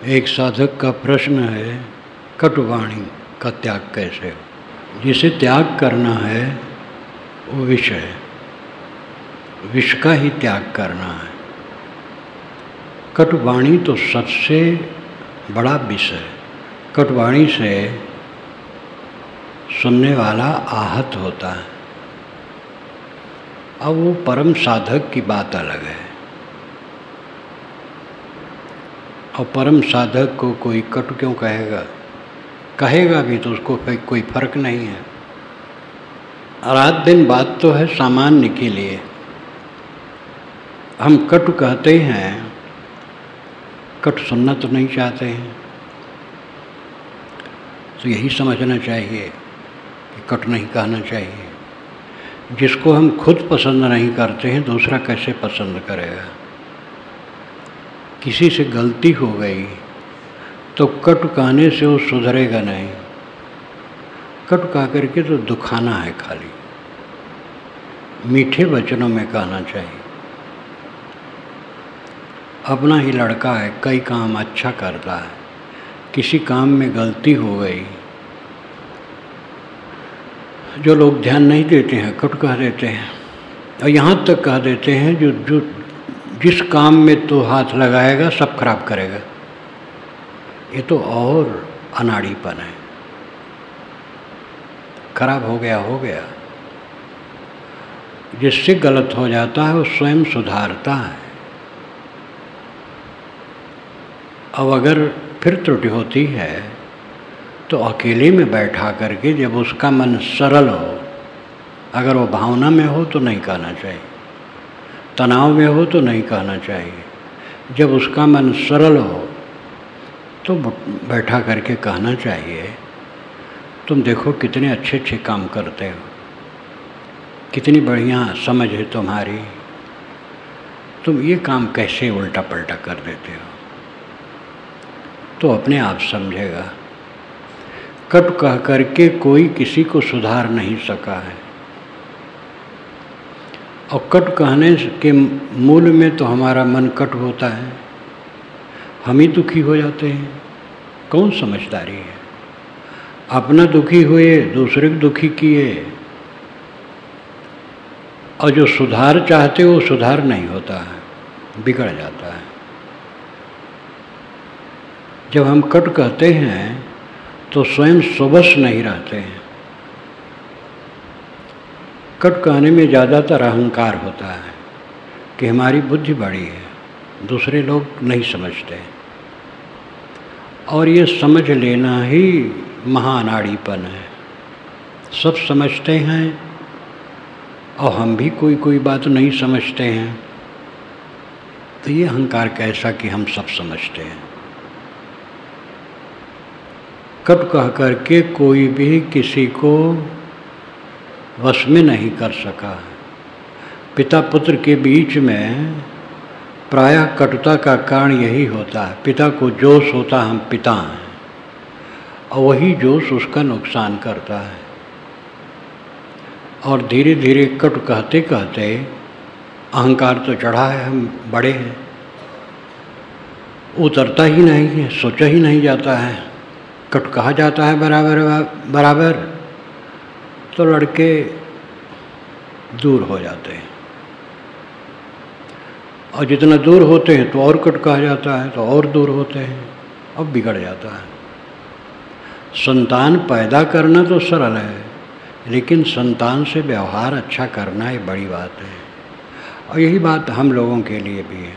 एक साधक का प्रश्न है, कटुवाणी का त्याग कैसे हो। जिसे त्याग करना है वो विष है, विष का ही त्याग करना है। कटुवाणी तो सबसे बड़ा विष है। कटुवाणी से सुनने वाला आहत होता है। अब वो परम साधक की बात अलग है। और परम साधक को कोई कटु क्यों कहेगा? कहेगा भी तो उसको कोई फर्क नहीं है। रात दिन बात तो है सामान्य के लिए। हम कटु कहते हैं, कटु सुनना तो नहीं चाहते हैं। तो यही समझना चाहिए कि कटु नहीं कहना चाहिए। जिसको हम खुद पसंद नहीं करते हैं दूसरा कैसे पसंद करेगा। किसी से गलती हो गई तो कटु कहने से वो सुधरेगा नहीं। कटु कह करके तो दुखाना है खाली। मीठे वचनों में कहना चाहिए। अपना ही लड़का है, कई काम अच्छा करता है, किसी काम में गलती हो गई, जो लोग ध्यान नहीं देते हैं कटु कह देते हैं। और यहाँ तक कह देते हैं जो जिस काम में तो हाथ लगाएगा सब खराब करेगा। ये तो और अनाड़ीपन है। खराब हो गया हो गया। जिससे गलत हो जाता है वो स्वयं सुधारता है। अब अगर फिर त्रुटि होती है तो अकेले में बैठा करके जब उसका मन सरल हो, अगर वो भावना में हो तो नहीं कहना चाहिए, तनाव में हो तो नहीं कहना चाहिए। जब उसका मन सरल हो तो बैठा करके कहना चाहिए, तुम देखो कितने अच्छे अच्छे काम करते हो, कितनी बढ़िया समझ है तुम्हारी, तुम ये काम कैसे उल्टा पलटा कर देते हो। तो अपने आप समझेगा। कटु कह करके कोई किसी को सुधार नहीं सका है। और कटु कहने के मूल में तो हमारा मन कटु होता है। हम ही दुखी हो जाते हैं। कौन समझदारी है? अपना दुखी हुए, दूसरे को दुखी किए, और जो सुधार चाहते हो सुधार नहीं होता है, बिगड़ जाता है। जब हम कटु कहते हैं तो स्वयं सुबस नहीं रहते हैं। कटु कहने में ज़्यादातर अहंकार होता है कि हमारी बुद्धि बड़ी है, दूसरे लोग नहीं समझते। और ये समझ लेना ही महाअनाड़ीपन है। सब समझते हैं और हम भी कोई कोई बात नहीं समझते हैं। तो ये अहंकार कैसा कि हम सब समझते हैं। कटु कह करके कोई भी किसी को वश में नहीं कर सका। पिता पुत्र के बीच में प्रायः कटुता का कारण यही होता है। पिता को जोश होता हम पिता हैं, और वही जोश उसका नुकसान करता है। और धीरे धीरे कटु कहते कहते अहंकार तो चढ़ा है, हम बड़े हैं, उतरता ही नहीं है, सोचा ही नहीं जाता है। कटु कहा जाता है बराबर बराबर तो लड़के दूर हो जाते हैं। और जितना दूर होते हैं तो और कटु कहा जाता है, तो और दूर होते हैं, अब बिगड़ जाता है। संतान पैदा करना तो सरल है, लेकिन संतान से व्यवहार अच्छा करना ये बड़ी बात है। और यही बात हम लोगों के लिए भी है।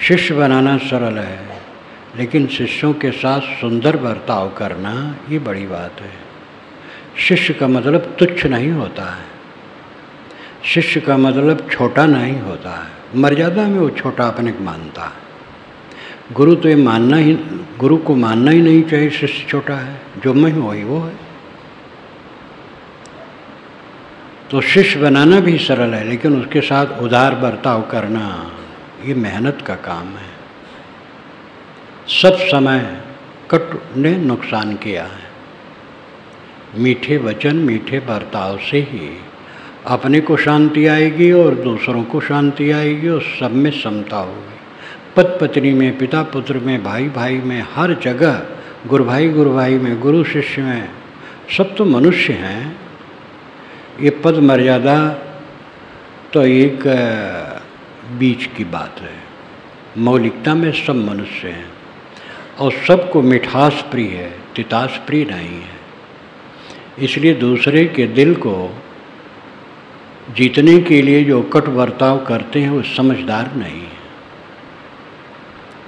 शिष्य बनाना सरल है, लेकिन शिष्यों के साथ सुंदर बर्ताव करना ये बड़ी बात है। शिष्य का मतलब तुच्छ नहीं होता है। शिष्य का मतलब छोटा नहीं होता है। मर्यादा में वो छोटा अपने को मानता है। गुरु तो ये गुरु को मानना ही नहीं चाहिए शिष्य छोटा है। जो मैं हूँ वही वो है। तो शिष्य बनाना भी सरल है, लेकिन उसके साथ उदार बर्ताव करना ये मेहनत का काम है। सब समय कटु ने नुकसान किया है। मीठे वचन मीठे बर्ताव से ही अपने को शांति आएगी और दूसरों को शांति आएगी और सब में समता होगी। पति पत्नी में, पिता पुत्र में, भाई भाई में, हर जगह, गुरु भाई में, गुरु शिष्य में, सब तो मनुष्य हैं। ये पद मर्यादा तो एक बीच की बात है। मौलिकता में सब मनुष्य हैं और सबको मिठास प्रिय है, तितास प्रिय नहीं है। इसलिए दूसरे के दिल को जीतने के लिए जो कट बर्ताव करते हैं वो समझदार नहीं है।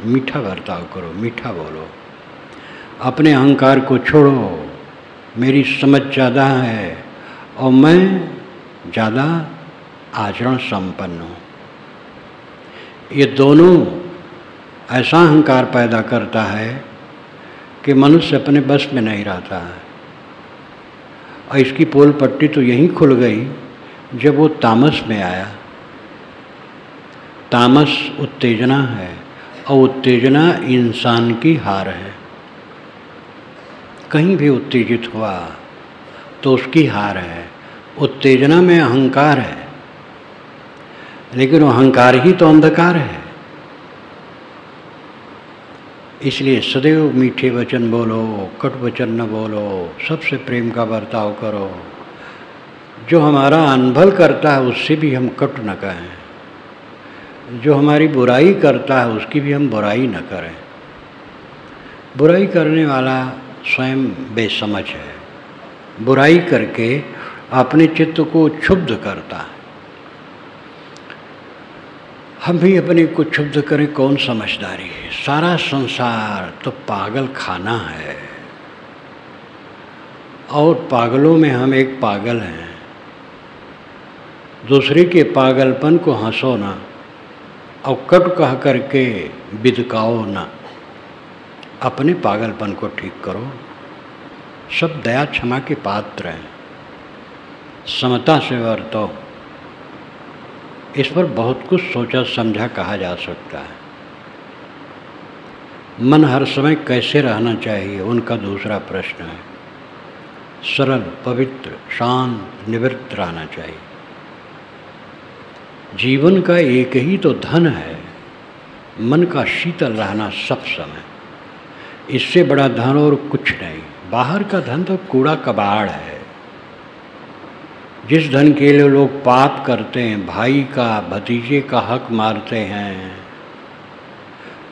मीठा बर्ताव करो, मीठा बोलो, अपने अहंकार को छोड़ो। मेरी समझ ज़्यादा है और मैं ज़्यादा आचरण संपन्न हूँ। ये दोनों ऐसा अहंकार पैदा करता है कि मनुष्य अपने बस में नहीं रहता है। और इसकी पोल पट्टी तो यहीं खुल गई जब वो तामस में आया। तामस उत्तेजना है और उत्तेजना इंसान की हार है। कहीं भी उत्तेजित हुआ तो उसकी हार है। उत्तेजना में अहंकार है, लेकिन वो अहंकार ही तो अंधकार है। इसलिए सदैव मीठे वचन बोलो, कटु वचन न बोलो, सबसे प्रेम का बर्ताव करो। जो हमारा अनभल करता है उससे भी हम कटु न कहें। जो हमारी बुराई करता है उसकी भी हम बुराई न करें। बुराई करने वाला स्वयं बेसमझ है। बुराई करके अपने चित्त को क्षुब्ध करता है। हम भी अपने को क्षुब्ध करें, कौन समझदारी है। सारा संसार तो पागल खाना है और पागलों में हम एक पागल हैं। दूसरे के पागलपन को हंसो ना और कट कह करके बिदकाओ ना। अपने पागलपन को ठीक करो। सब दया क्षमा के पात्र हैं। समता से वर्तो। इस पर बहुत कुछ सोचा समझा कहा जा सकता है। मन हर समय कैसे रहना चाहिए उनका दूसरा प्रश्न है। सरल, पवित्र, शांत, निवृत्त रहना चाहिए। जीवन का एक ही तो धन है, मन का शीतल रहना सब समय। इससे बड़ा धन और कुछ नहीं। बाहर का धन तो कूड़ा कबाड़ है। जिस धन के लिए लोग पाप करते हैं, भाई का, भतीजे का हक मारते हैं,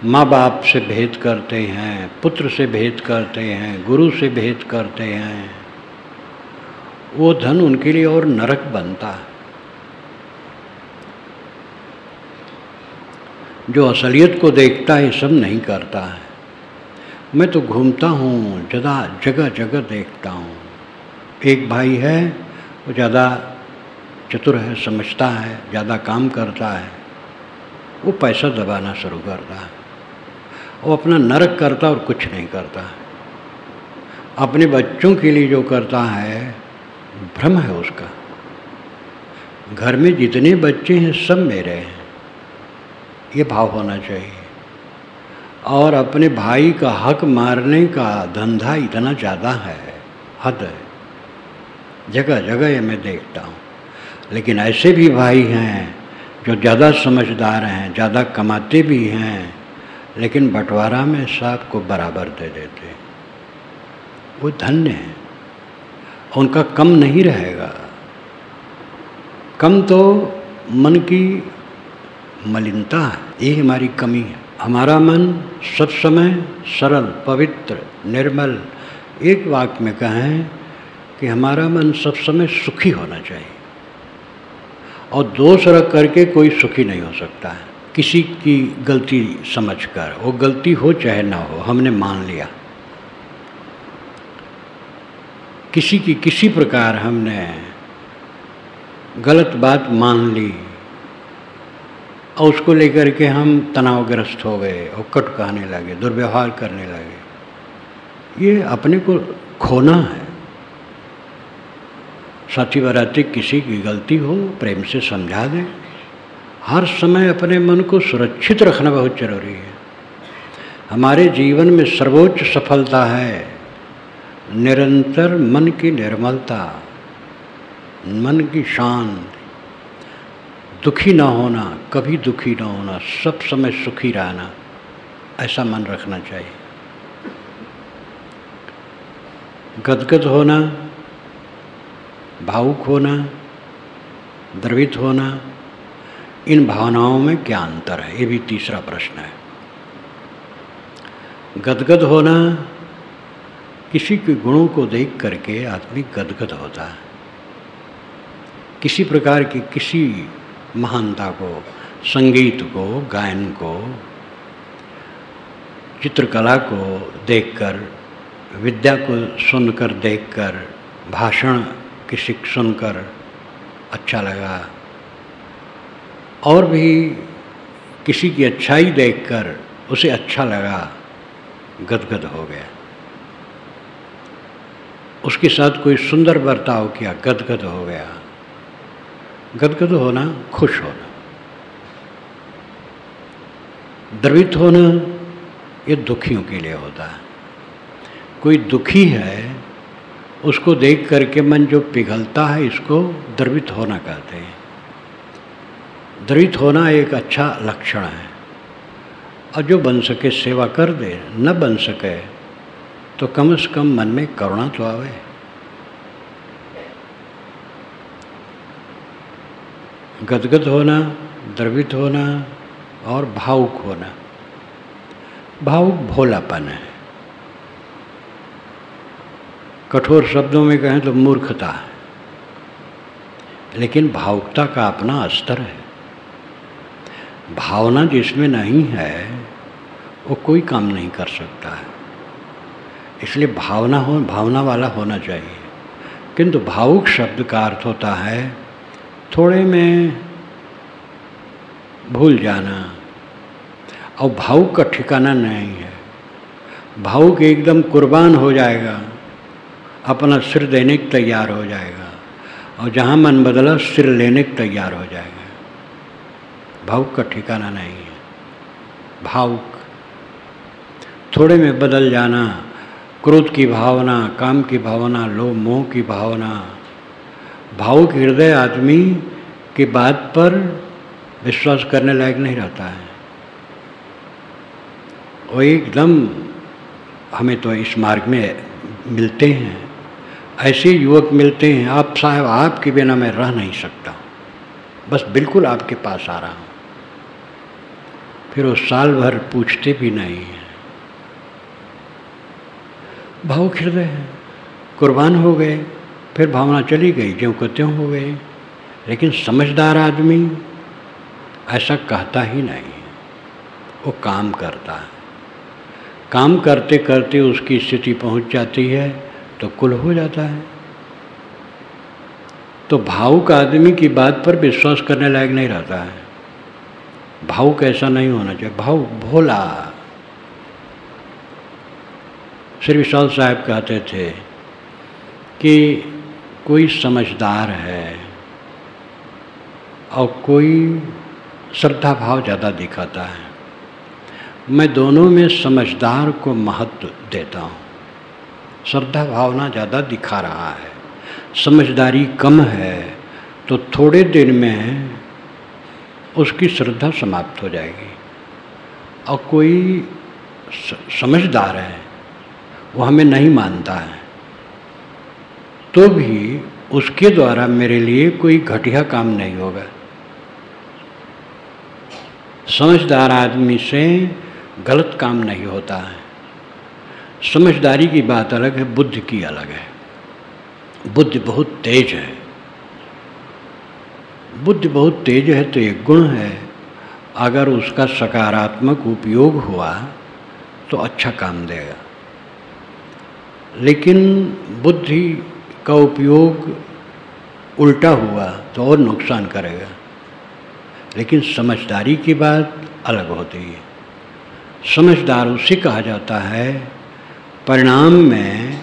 माँ बाप से भेद करते हैं, पुत्र से भेद करते हैं, गुरु से भेद करते हैं, वो धन उनके लिए और नरक बनता है। जो असलियत को देखता है सब नहीं करता है। मैं तो घूमता हूँ, जगह जगह देखता हूँ। एक भाई है, वो ज़्यादा चतुर है, समझता है, ज़्यादा काम करता है। वो पैसा दबाना शुरू करता है। वो अपना नरक करता और कुछ नहीं करता। अपने बच्चों के लिए जो करता है भ्रम है उसका। घर में जितने बच्चे हैं सब मेरे हैं, ये भाव होना चाहिए। और अपने भाई का हक मारने का धंधा इतना ज़्यादा है, हद है। जगह जगह ये मैं देखता हूँ। लेकिन ऐसे भी भाई हैं जो ज़्यादा समझदार हैं, ज़्यादा कमाते भी हैं, लेकिन बंटवारा में सबको बराबर दे देते। वो धन्य हैं, उनका कम नहीं रहेगा। कम तो मन की मलिनता है, यही हमारी कमी है। हमारा मन सब समय सरल, पवित्र, निर्मल। एक वाक्य में कहें कि हमारा मन सब समय सुखी होना चाहिए। और दोष रख करके कोई सुखी नहीं हो सकता है। किसी की गलती समझकर, वो गलती हो चाहे ना हो, हमने मान लिया। किसी की किसी प्रकार हमने गलत बात मान ली और उसको लेकर के हम तनावग्रस्त हो गए और कट कहने लगे, दुर्व्यवहार करने लगे। ये अपने को खोना है। साथी बराती किसी की गलती हो प्रेम से समझा दें। हर समय अपने मन को सुरक्षित रखना बहुत जरूरी है। हमारे जीवन में सर्वोच्च सफलता है निरंतर मन की निर्मलता, मन की शांति। दुखी ना होना, कभी दुखी ना होना, सब समय सुखी रहना, ऐसा मन रखना चाहिए। गदगद होना, भावुक होना, द्रवित होना, इन भावनाओं में क्या अंतर है, ये भी तीसरा प्रश्न है। गदगद होना, किसी के गुणों को देख करके आदमी गदगद होता है। किसी प्रकार की किसी महानता को, संगीत को, गायन को, चित्रकला को देखकर, विद्या को सुनकर, देखकर, भाषण किसी सुनकर अच्छा लगा, और भी किसी की अच्छाई देखकर उसे अच्छा लगा, गदगद हो गया। उसके साथ कोई सुंदर बर्ताव किया, गदगद हो गया। गदगद होना, खुश होना। द्रवित होना, ये दुखियों के लिए होता है। कोई दुखी है, उसको देख करके मन जो पिघलता है, इसको द्रवित होना कहते हैं। द्रवित होना एक अच्छा लक्षण है। और जो बन सके सेवा कर दे, न बन सके तो कम से कम मन में करुणा तो आवे। गदगद होना, द्रवित होना और भावुक होना। भावुक भोलापन है। कठोर शब्दों में कहें तो मूर्खता है, लेकिन भावुकता का अपना स्तर है। भावना जिसमें नहीं है वो कोई काम नहीं कर सकता है। इसलिए भावना वाला होना चाहिए। किंतु भावुक शब्द का अर्थ होता है थोड़े में भूल जाना, और भावुक का ठिकाना नहीं है। भावुक एकदम कुर्बान हो जाएगा, अपना सिर देने को तैयार हो जाएगा, और जहाँ मन बदला सिर लेने को तैयार हो जाएगा। भावुक का ठिकाना नहीं है। भावुक थोड़े में बदल जाना, क्रोध की भावना, काम की भावना, लोभ मोह की भावना। भावुक हृदय आदमी की बात पर विश्वास करने लायक नहीं रहता है। वो एकदम, हमें तो इस मार्ग में मिलते हैं, ऐसे युवक मिलते हैं, आप साहब आपके बिना मैं रह नहीं सकता, बस बिल्कुल आपके पास आ रहा हूँ। फिर वो साल भर पूछते भी नहीं हैं। भावुक हृदय है, कुर्बान हो गए, फिर भावना चली गई, ज्यों को त्यों हो गए। लेकिन समझदार आदमी ऐसा कहता ही नहीं, वो काम करता है। काम करते करते उसकी स्थिति पहुंच जाती है तो कुल हो जाता है। तो भावुक आदमी की बात पर विश्वास करने लायक नहीं रहता है। भावुक ऐसा नहीं होना चाहिए। भावुक भोला। श्री विशाल साहब कहते थे कि कोई समझदार है और कोई श्रद्धा भाव ज़्यादा दिखाता है। मैं दोनों में समझदार को महत्व देता हूँ। श्रद्धा भावना ज़्यादा दिखा रहा है, समझदारी कम है, तो थोड़े दिन में उसकी श्रद्धा समाप्त हो जाएगी। और कोई समझदार है, वो हमें नहीं मानता है, तो भी उसके द्वारा मेरे लिए कोई घटिया काम नहीं होगा। समझदार आदमी से गलत काम नहीं होता है। समझदारी की बात अलग है, बुद्धि की अलग है। बुद्धि बहुत तेज है। बुद्धि बहुत तेज है तो एक गुण है। अगर उसका सकारात्मक उपयोग हुआ तो अच्छा काम देगा, लेकिन बुद्धि का उपयोग उल्टा हुआ तो और नुकसान करेगा। लेकिन समझदारी की बात अलग होती है। समझदार उसे कहा जाता है परिणाम में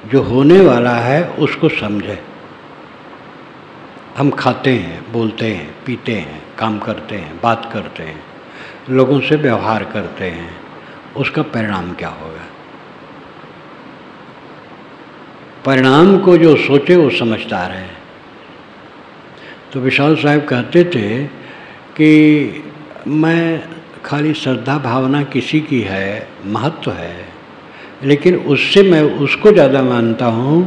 जो होने वाला है उसको समझे। हम खाते हैं, बोलते हैं, पीते हैं, काम करते हैं, बात करते हैं, लोगों से व्यवहार करते हैं, उसका परिणाम क्या होगा। परिणाम को जो सोचे वो समझदार है। तो विशाल साहब कहते थे कि मैं खाली श्रद्धा भावना किसी की है, महत्व है, लेकिन उससे मैं उसको ज़्यादा मानता हूँ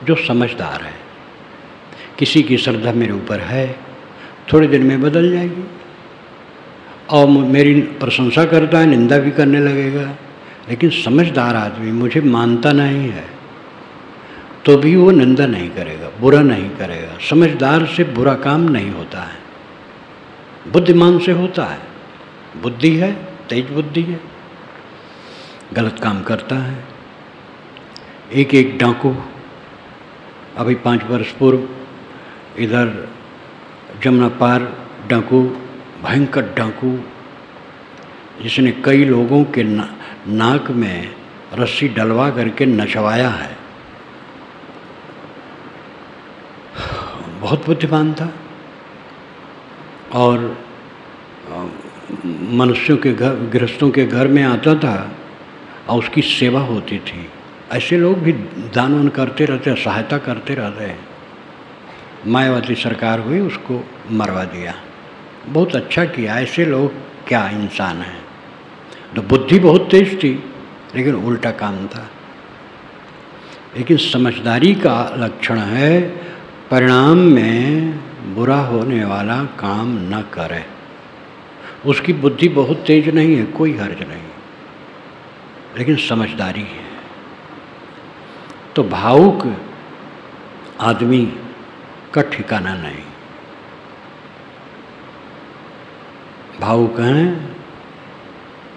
जो समझदार है। किसी की श्रद्धा मेरे ऊपर है, थोड़े दिन में बदल जाएगी और मेरी प्रशंसा करता है, निंदा भी करने लगेगा, लेकिन समझदार आदमी मुझे मानता नहीं है तो भी वो निंदा नहीं करेगा, बुरा नहीं करेगा। समझदार से बुरा काम नहीं होता है, बुद्धिमान से होता है। बुद्धि है, तेज बुद्धि है, गलत काम करता है। एक डाकू अभी 5 वर्ष पूर्व इधर जमुना पार डाकू, भयंकर डाकू, जिसने कई लोगों के नाक में रस्सी डलवा करके नचवाया है, बहुत बुद्धिमान था और मनुष्यों के घर, गृहस्थों के घर में आता था और उसकी सेवा होती थी। ऐसे लोग भी दान वान करते रहते हैं, सहायता करते रहते हैं। मायावती सरकार हुई, उसको मरवा दिया। बहुत अच्छा किया। ऐसे लोग क्या इंसान हैं। तो बुद्धि बहुत तेज थी लेकिन उल्टा काम था। लेकिन समझदारी का लक्षण है परिणाम में बुरा होने वाला काम न करे। उसकी बुद्धि बहुत तेज नहीं है, कोई हर्ज नहीं, लेकिन समझदारी है। तो भावुक आदमी का ठिकाना नहीं। भावुक हैं,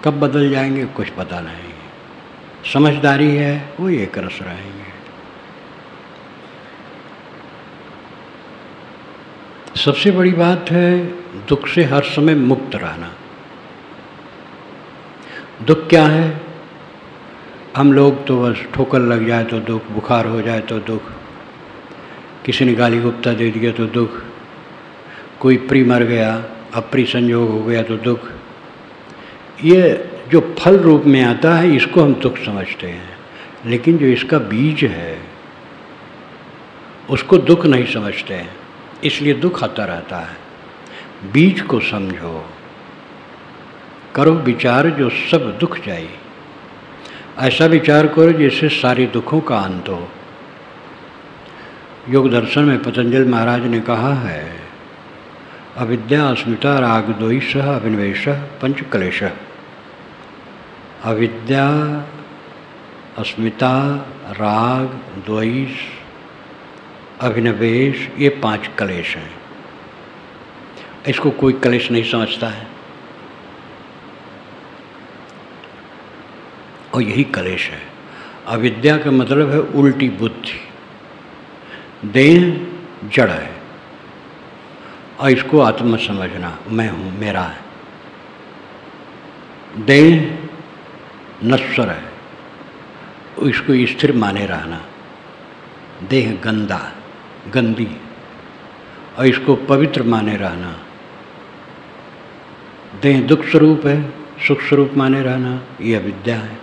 कब बदल जाएंगे कुछ पता नहीं। समझदारी है, वो एक रस रहेंगे। सबसे बड़ी बात है दुख से हर समय मुक्त रहना। दुख क्या है? हम लोग तो बस ठोकर लग जाए तो दुख, बुखार हो जाए तो दुख, किसी ने गाली गुप्ता दे दिया तो दुख, कोई प्रिय मर गया, अप्रिय संयोग हो गया तो दुख। ये जो फल रूप में आता है इसको हम दुख समझते हैं, लेकिन जो इसका बीज है उसको दुख नहीं समझते हैं, इसलिए दुख आता रहता है। बीज को समझो, करो विचार जो सब दुख जाए। ऐसा विचार करो जिससे सारे दुखों का अंत हो। योग दर्शन में पतंजलि महाराज ने कहा है, अविद्या अस्मिता राग द्वेष अभिनिवेश पंच क्लेश। अविद्या, अस्मिता, राग, द्वेष, अभिनिवेश, ये 5 क्लेश हैं। इसको कोई क्लेश नहीं समझता है और यही क्लेश है। अविद्या का मतलब है उल्टी बुद्धि। देह जड़ है और इसको आत्मा समझना, मैं हूँ, मेरा है। देह नश्वर है, इसको स्थिर माने रहना। देह गंदा, गंदी, और इसको पवित्र माने रहना। देह दुख स्वरूप है, सुख स्वरूप माने रहना, ये अविद्या है।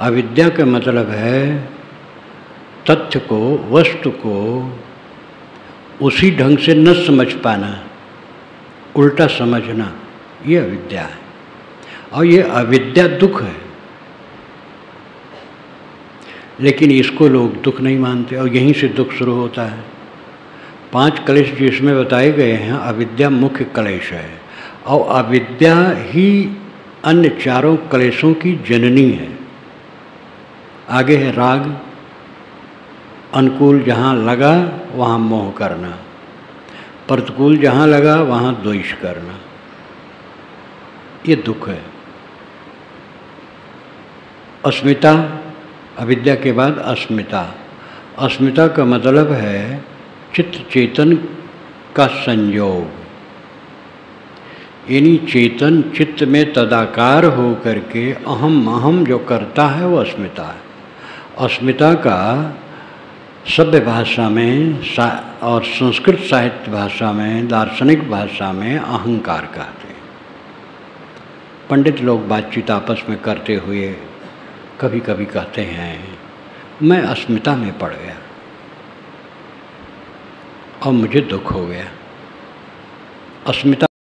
अविद्या का मतलब है तथ्य को, वस्तु को उसी ढंग से न समझ पाना, उल्टा समझना, ये अविद्या है। और ये अविद्या दुख है, लेकिन इसको लोग दुख नहीं मानते और यहीं से दुख शुरू होता है। 5 क्लेश जिसमें बताए गए हैं, अविद्या मुख्य क्लेश है और अविद्या ही अन्य 4 क्लेशों की जननी है। आगे है राग, अनुकूल जहाँ लगा वहाँ मोह करना, प्रतिकूल जहाँ लगा वहाँ द्वेष करना, ये दुख है। अस्मिता, अविद्या के बाद अस्मिता। अस्मिता का मतलब है चित्त चेतन का संयोग, यानी चेतन चित्त में तदाकार हो करके अहम जो करता है वो अस्मिता है। अस्मिता का सभ्य भाषा में और संस्कृत साहित्य भाषा में, दार्शनिक भाषा में अहंकार कहते हैं। पंडित लोग बातचीत आपस में करते हुए कभी कभी कहते हैं मैं अस्मिता में पड़ गया। और मुझे दुख हो गया। अस्मिता